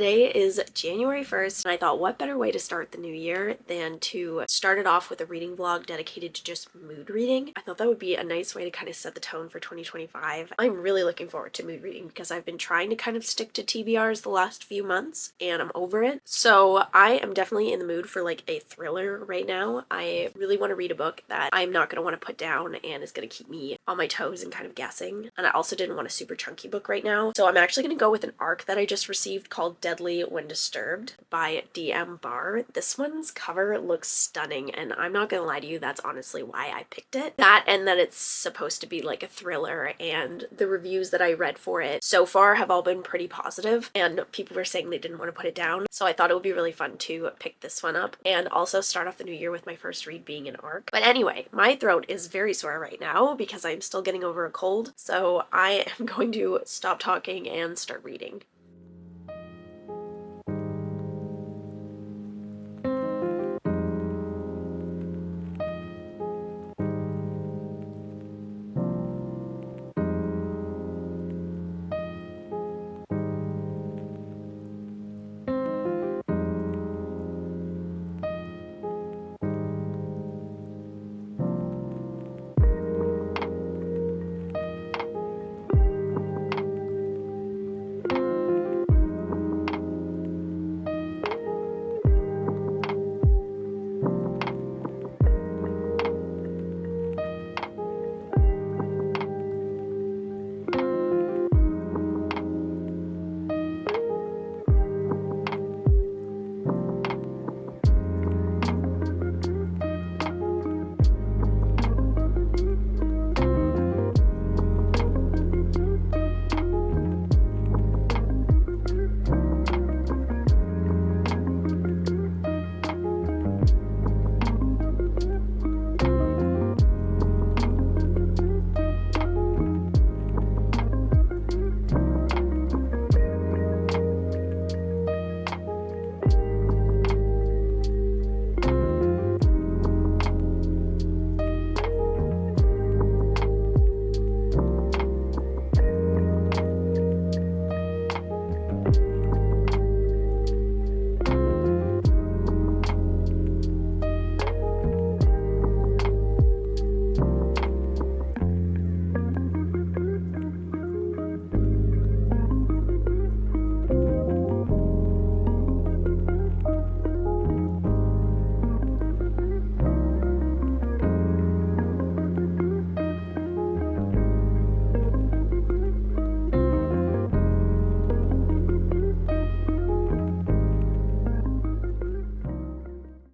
Today is January 1st, and I thought what better way to start the new year than to start it off with a reading vlog dedicated to just mood reading. I thought that would be a nice way to kind of set the tone for 2025. I'm really looking forward to mood reading because I've been trying to kind of stick to TBRs the last few months and I'm over it. So I am definitely in the mood for like a thriller right now. I really want to read a book that I'm not going to want to put down and is going to keep me on my toes and kind of guessing. And I also didn't want a super chunky book right now. So I'm actually going to go with an arc that I just received called Deadly When Disturbed by DM Barr. This one's cover looks stunning, and I'm not gonna lie to you, that's honestly why I picked it. That and that it's supposed to be like a thriller, and the reviews that I read for it so far have all been pretty positive, and people were saying they didn't want to put it down. So I thought it would be really fun to pick this one up and also start off the new year with my first read being an arc. But anyway, my throat is very sore right now because I'm still getting over a cold, so I am going to stop talking and start reading.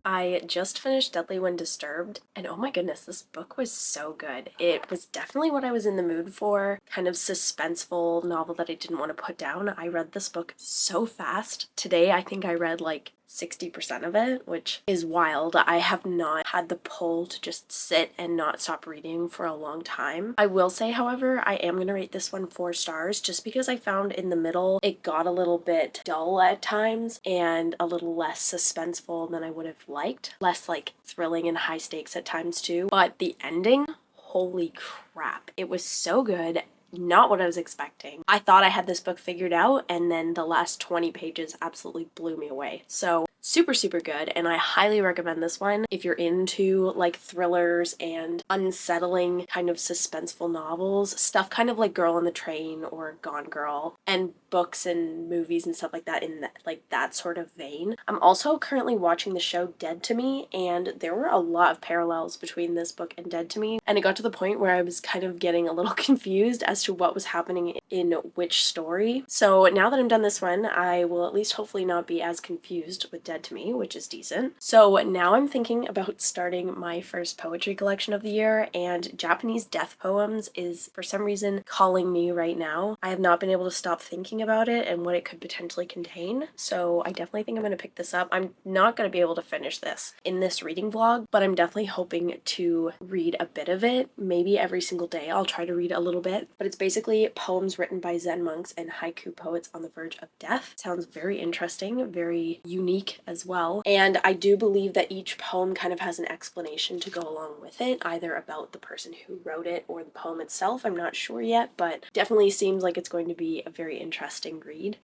I just finished Deadly When Disturbed, and oh my goodness, this book was so good. It was definitely what I was in the mood for, kind of suspenseful novel that I didn't want to put down. I read this book so fast. Today, I think I read like 60% of it, which is wild. I have not had the pull to just sit and not stop reading for a long time. I will say, however, I am going to rate this one 4 stars just because I found in the middle it got a little bit dull at times and a little less suspenseful than I would have liked. Less like thrilling and high stakes at times too. But the ending, holy crap, it was so good. Not what I was expecting. I thought I had this book figured out, and then the last 20 pages absolutely blew me away. So super, super good, and I highly recommend this one if you're into like thrillers and unsettling kind of suspenseful novels, stuff kind of like Girl on the Train or Gone Girl, and books and movies and stuff like that in that sort of vein. I'm also currently watching the show Dead to Me, and there were a lot of parallels between this book and Dead to Me, and it got to the point where I was kind of getting a little confused as to what was happening in which story. So now that I'm done this one, I will at least hopefully not be as confused with Dead to Me, which is decent. So now I'm thinking about starting my first poetry collection of the year, and Japanese death poems is for some reason calling me right now. I have not been able to stop thinking about it and what it could potentially contain, so I definitely think I'm going to pick this up. I'm not going to be able to finish this in this reading vlog, but I'm definitely hoping to read a bit of it. Maybe every single day I'll try to read a little bit, but it's basically poems written by Zen monks and haiku poets on the verge of death. Sounds very interesting, very unique as well. And I do believe that each poem kind of has an explanation to go along with it, either about the person who wrote it or the poem itself. I'm not sure yet, but definitely seems like it's going to be a very interesting read.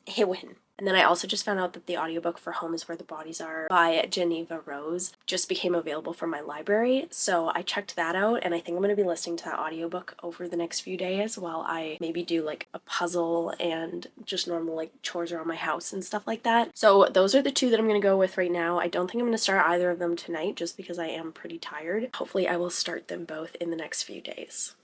Hewen. And then I also just found out that the audiobook for Home is Where the Bodies Are by Geneva Rose just became available from my library. So I checked that out, and I think I'm going to be listening to that audiobook over the next few days while I maybe do like a puzzle and just normal like chores around my house and stuff like that. So those are the two that I'm going to go with right now. I don't think I'm going to start either of them tonight just because I am pretty tired. Hopefully I will start them both in the next few days.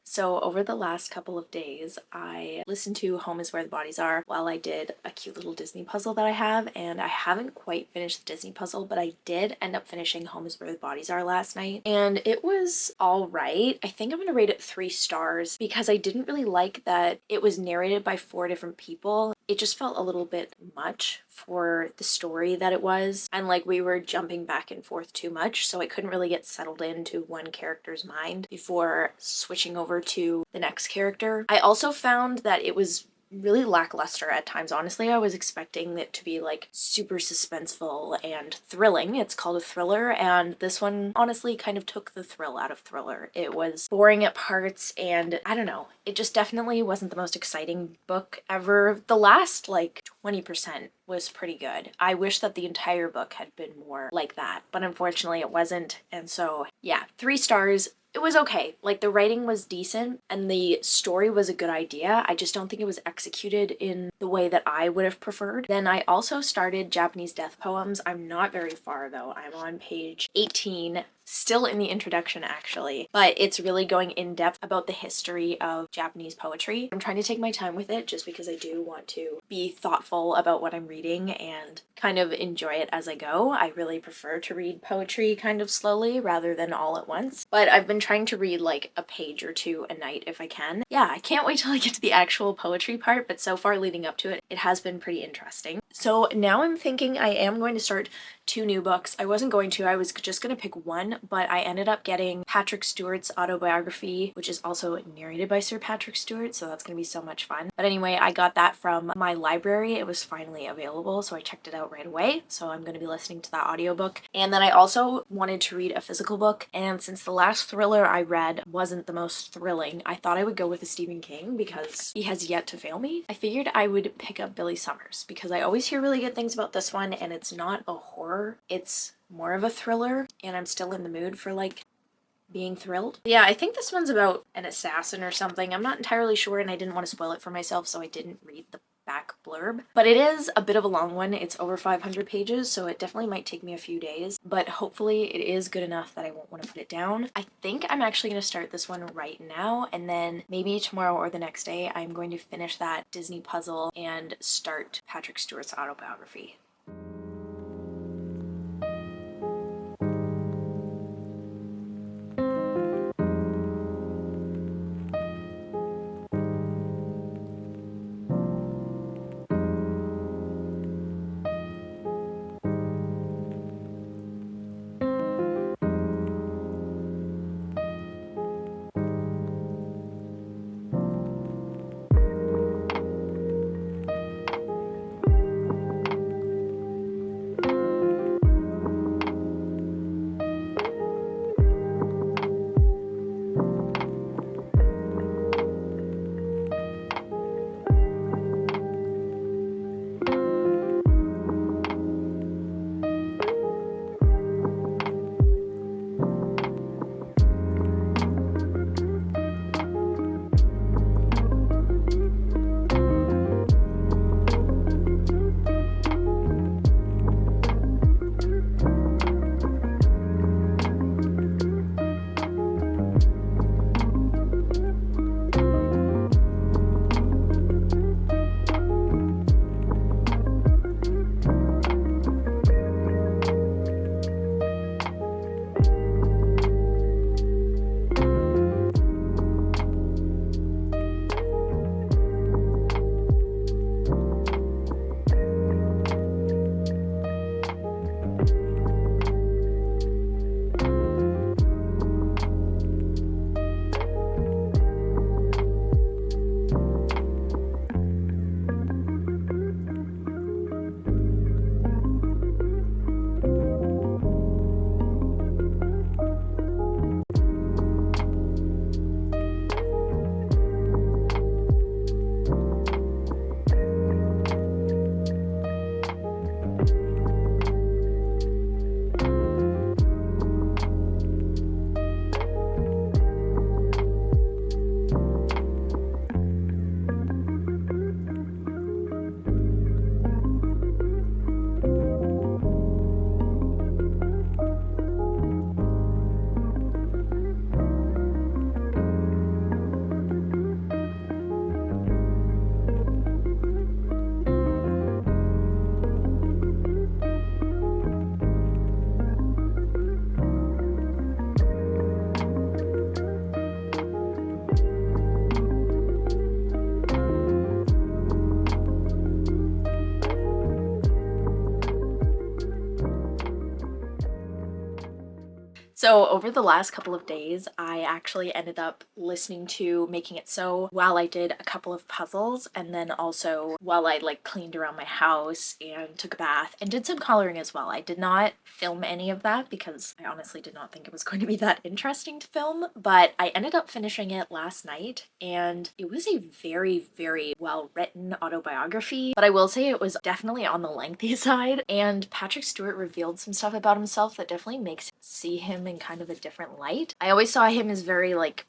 So over the last couple of days, I listened to Home is Where the Bodies Are while I did a cute little Disney puzzle that I have, and I haven't quite finished the Disney puzzle, but I did end up finishing Home is Where the Bodies Are last night, and it was all right. I think I'm gonna rate it 3 stars because I didn't really like that it was narrated by 4 different people. It just felt a little bit much for the story that it was, and like we were jumping back and forth too much, so I couldn't really get settled into one character's mind before switching over to the next character. I also found that it was really lackluster at times. Honestly, I was expecting it to be like super suspenseful and thrilling. It's called a thriller, and this one honestly kind of took the thrill out of thriller. It was boring at parts, and I don't know, it just definitely wasn't the most exciting book ever. The last like 20% was pretty good. I wish that the entire book had been more like that, but unfortunately it wasn't. And so yeah, 3 stars. It was okay. Like, the writing was decent and the story was a good idea. I just don't think it was executed in the way that I would have preferred. Then I also started Japanese death poems. I'm not very far though. I'm on page 18, still in the introduction actually, but it's really going in depth about the history of Japanese poetry. I'm trying to take my time with it just because I do want to be thoughtful about what I'm reading and kind of enjoy it as I go. I really prefer to read poetry kind of slowly rather than all at once, but I've been trying to read like a page or 2 a night if I can. Yeah, I can't wait till I get to the actual poetry part, but so far leading up to it, it has been pretty interesting. So now I'm thinking I am going to start 2 new books. I wasn't going to, I was just going to pick one one, but I ended up getting Patrick Stewart's autobiography, which is also narrated by Sir Patrick Stewart, so that's gonna be so much fun. But anyway, I got that from my library. It was finally available, so I checked it out right away. So I'm gonna be listening to that audiobook. And then I also wanted to read a physical book, and since the last thriller I read wasn't the most thrilling, I thought I would go with a Stephen King because he has yet to fail me. I figured I would pick up Billy Summers because I always hear really good things about this one, and it's not a horror, it's more of a thriller, and I'm still in the mood for like being thrilled. Yeah, I think this one's about an assassin or something. I'm not entirely sure, and I didn't want to spoil it for myself, so I didn't read the back blurb. But it is a bit of a long one. It's over 500 pages, so it definitely might take me a few days, but hopefully it is good enough that I won't want to put it down. I think I'm actually going to start this one right now, and then maybe tomorrow or the next day I'm going to finish that Disney puzzle and start Patrick Stewart's autobiography. So over the last couple of days, I actually ended up listening to Making It So while I did a couple of puzzles, and then also while I like cleaned around my house and took a bath and did some coloring as well. I did not film any of that because I honestly did not think it was going to be that interesting to film, but I ended up finishing it last night, and it was a very, very well written autobiography, but I will say it was definitely on the lengthy side, and Patrick Stewart revealed some stuff about himself that definitely makes see him in kind of a different light. I always saw him as very like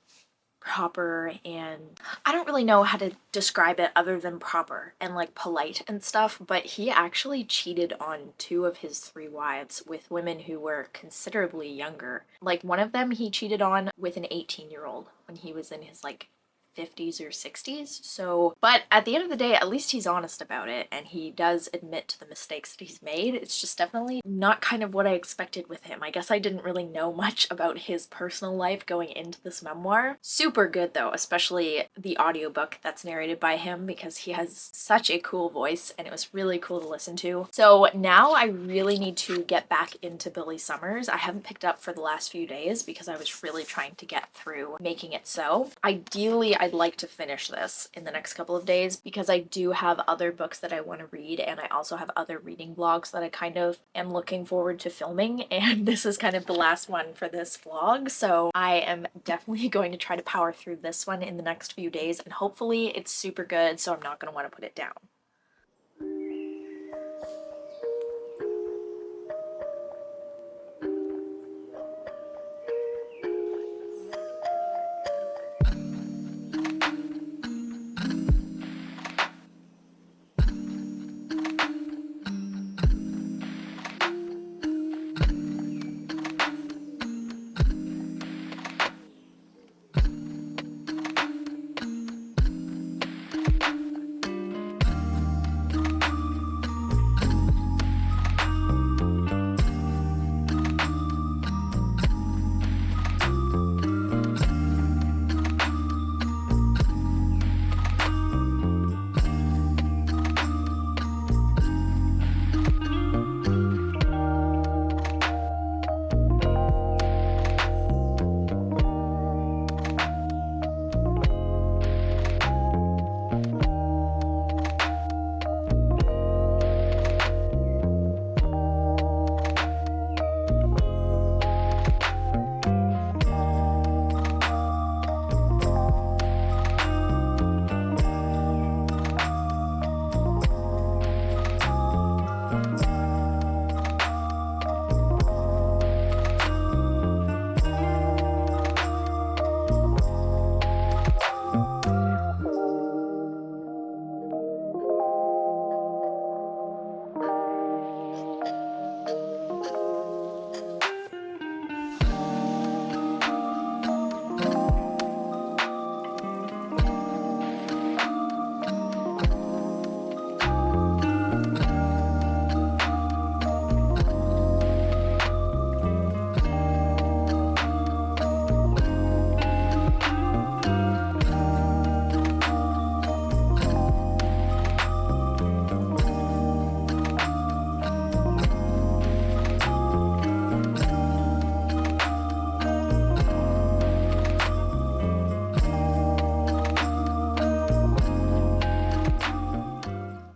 proper, and I don't really know how to describe it other than proper and like polite and stuff, but he actually cheated on 2 of his 3 wives with women who were considerably younger. Like one of them he cheated on with an 18-year-old when he was in his like 50s or 60s. So, but at the end of the day, at least he's honest about it and he does admit to the mistakes that he's made. It's just definitely not kind of what I expected with him. I guess I didn't really know much about his personal life going into this memoir. Super good though, especially the audiobook that's narrated by him because he has such a cool voice and it was really cool to listen to. So now I really need to get back into Billy Summers. I haven't picked up for the last few days because I was really trying to get through Making It So. Ideally, I'd like to finish this in the next couple of days because I do have other books that I want to read and I also have other reading vlogs that I kind of am looking forward to filming, and this is kind of the last one for this vlog, so I am definitely going to try to power through this one in the next few days and hopefully it's super good so I'm not going to want to put it down.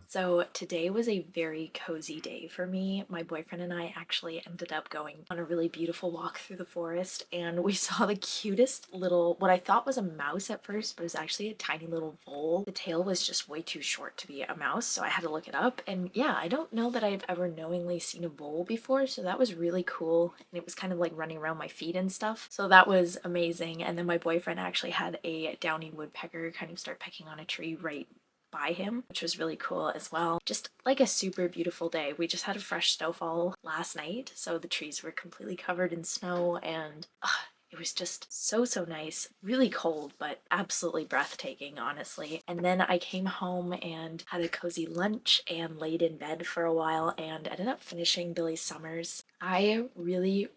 So today was a very cozy day for me. My boyfriend and I actually ended up going on a really beautiful walk through the forest and we saw the cutest little, what I thought was a mouse at first, but it was actually a tiny little vole. The tail was just way too short to be a mouse, so I had to look it up. And yeah, I don't know that I've ever knowingly seen a vole before, so that was really cool. And it was kind of like running around my feet and stuff. So that was amazing. And then my boyfriend actually had a downy woodpecker kind of start pecking on a tree right by him, which was really cool as well. Just like a super beautiful day. We just had a fresh snowfall last night, so the trees were completely covered in snow and it was just so nice. Really cold, but absolutely breathtaking, honestly. And then I came home and had a cozy lunch and laid in bed for a while and ended up finishing Billy Summers. I really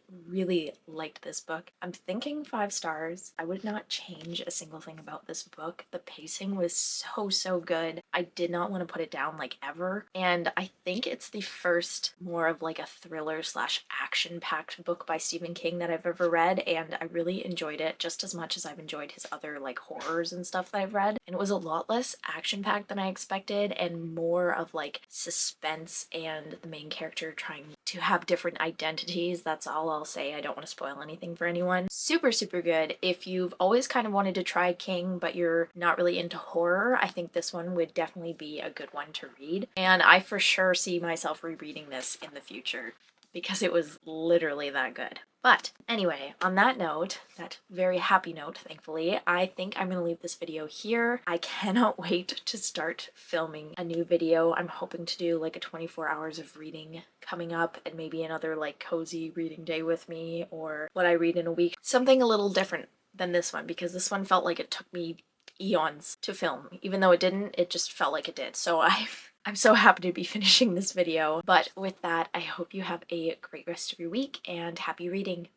liked this book. I'm thinking 5 stars. I would not change a single thing about this book. The pacing was so good. I did not want to put it down like ever. And I think it's the first more of like a thriller slash action-packed book by Stephen King that I've ever read, and I really enjoyed it just as much as I've enjoyed his other like horrors and stuff that I've read. And it was a lot less action-packed than I expected and more of like suspense and the main character trying to have different identities. That's all I'll say. I don't want to spoil anything for anyone. Super good. If you've always kind of wanted to try King but you're not really into horror, I think this one would definitely be a good one to read. And I for sure see myself rereading this in the future because it was literally that good. But anyway, on that note, that very happy note, thankfully, I think I'm gonna leave this video here. I cannot wait to start filming a new video. I'm hoping to do like a 24 hours of reading coming up and maybe another like cozy reading day with me or what I read in a week. Something a little different than this one because this one felt like it took me eons to film. Even though it didn't, it just felt like it did. So I'm so happy to be finishing this video. But with that, I hope you have a great rest of your week and happy reading.